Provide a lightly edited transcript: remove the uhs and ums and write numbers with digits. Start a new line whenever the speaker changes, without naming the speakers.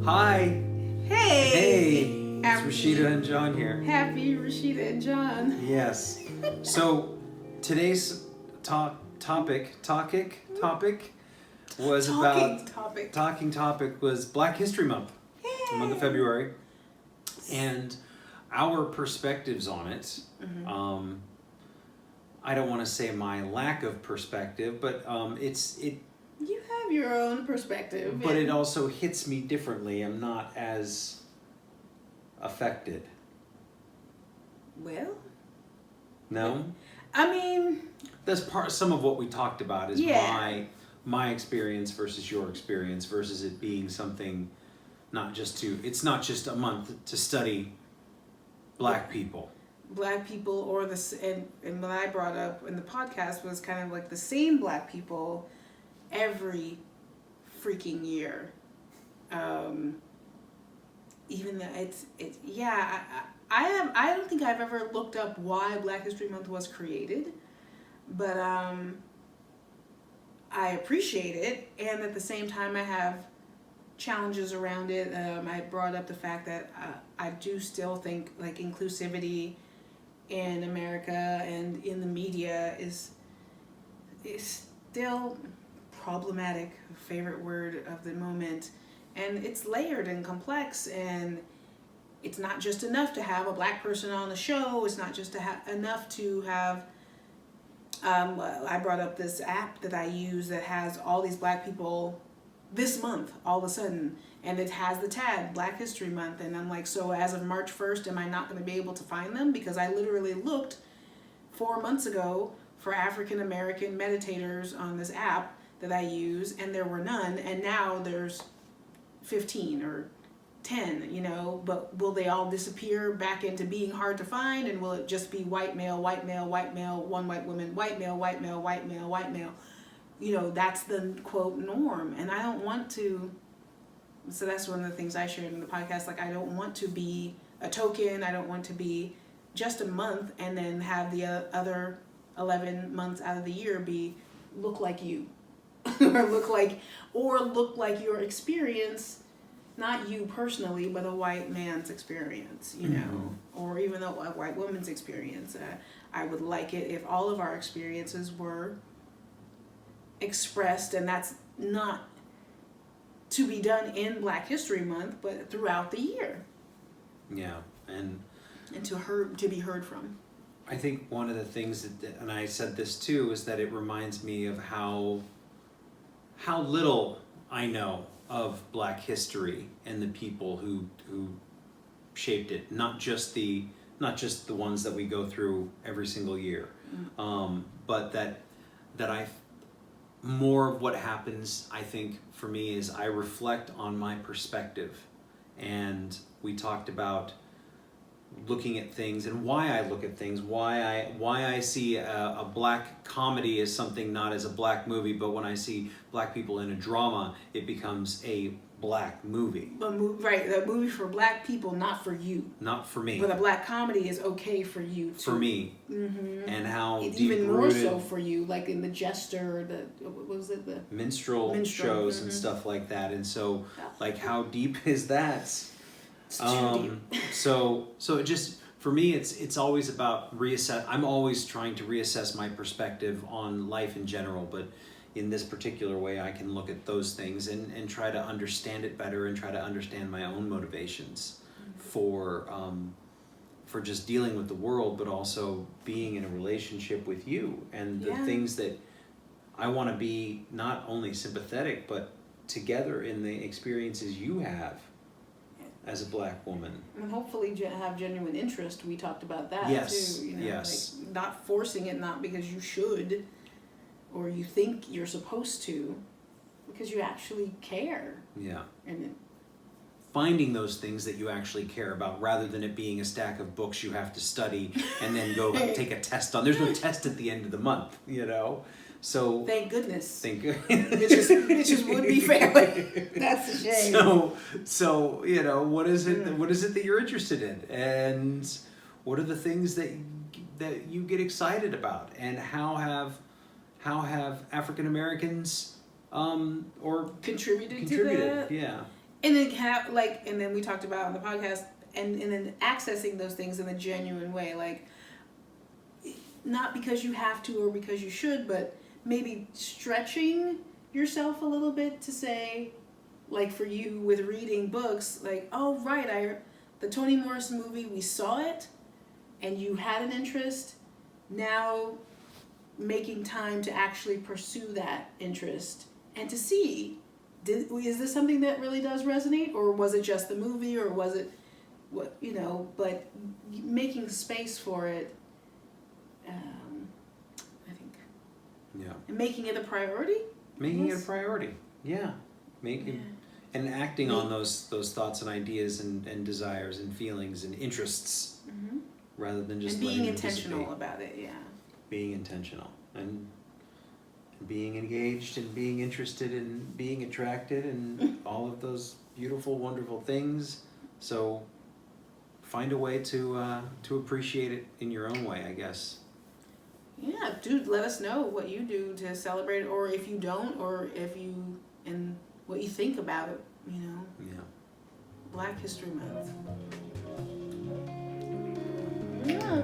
Hi.
Hey!
Hey. It's Rashida and John here.
Happy Rashida and John.
Yes. So today's topic was talking topic was Black History Month, the month of February, and our perspectives on it.
Mm-hmm.
I don't want to say my lack of perspective, but
You have your own perspective.
But it also hits me differently. I'm not as affected.
Well?
No?
I mean...
That's some of what we talked about is my experience versus your experience versus it being something it's not just a month to study Black people.
Black people or and what I brought up in the podcast was kind of like the same Black people every freaking year. Even though I don't think I've ever looked up why Black History Month was created, but I appreciate it, and at the same time I have challenges around it. I brought up the fact that I do still think like inclusivity in America and in the media is still problematic, favorite word of the moment, and it's layered and complex, and it's not just enough to have a Black person on the show. It's not just enough to have I brought up this app that I use that has all these Black people this month all of a sudden, and it has the tag Black History Month, and I'm like, so as of March 1st, am I not going to be able to find them? Because I literally looked 4 months ago for African American meditators on this app that I use, and there were none, and now there's 15 or 10, but will they all disappear back into being hard to find, and will it just be white male, white male, white male, one white woman, white male, white male, white male, white male? That's the quote norm, and I don't want to. So that's one of the things I shared in the podcast. Like, I don't want to be a token. I don't want to be just a month and then have the other 11 months out of the year look like you, or look like your experience, not you personally, but a white man's experience, or even a white woman's experience. I would like it if all of our experiences were expressed, and that's not to be done in Black History Month, but throughout the year.
Yeah, and
to be heard from.
I think one of the things and I said this too, is that it reminds me of how little I know of Black history and the people who shaped it, not just the ones that we go through every single year, but that more of what happens, I think, for me is I reflect on my perspective, and we talked about looking at things and why I look at things, why I see a Black comedy as something not as a Black movie, but when I see Black people in a drama, it becomes a Black movie.
Right, a movie for Black people, not for you.
Not for me.
But a Black comedy is okay for you too.
For me.
Mm-hmm.
And how
it's even more so for you, like in The Jester, what was it, the
minstrel shows and stuff like that. And so, like, how deep is that?
It's too deep.
So it just, for me, it's always about I'm always trying to reassess my perspective on life in general, but in this particular way, I can look at those things and try to understand it better and try to understand my own motivations for just dealing with the world, but also being in a relationship with you and the things that I want to be not only sympathetic, but together in the experiences you have as a Black woman.
And hopefully have genuine interest. We talked about that too.
Yes.
Like not forcing it, not because you should or you think you're supposed to, because you actually care.
Yeah.
And
finding those things that you actually care about, rather than it being a stack of books you have to study and then go take a test on. There's no test at the end of the month, So
thank goodness.
Thank goodness.
It just would be fair. That's a shame.
So what is it? What is it that you're interested in, and what are the things that you get excited about, and how have African Americans or
contributed to that?
Yeah.
and then and then we talked about on the podcast, and then accessing those things in a genuine way, like not because you have to or because you should, but maybe stretching yourself a little bit to say, like for you with reading books, like, oh right, the Toni Morrison movie, we saw it and you had an interest. Now making time to actually pursue that interest and to see, is this something that really does resonate, or was it just the movie, or was it what, you know, but making space for it, I think.
Yeah.
And making it a priority?
Making it a
Yes.
priority. Yeah. Making and acting on those thoughts and ideas and desires and feelings and interests,
Mm-hmm.
rather than just
And being
letting them
intentional
dissipate.
about it, yeah.
Being intentional and being engaged and being interested and being attracted and all of those beautiful, wonderful things. So find a way to appreciate it in your own way, I guess.
Yeah, dude, let us know what you do to celebrate, or if you don't, or if you, and what you think about it, you know.
Yeah.
Black History Month. Yeah.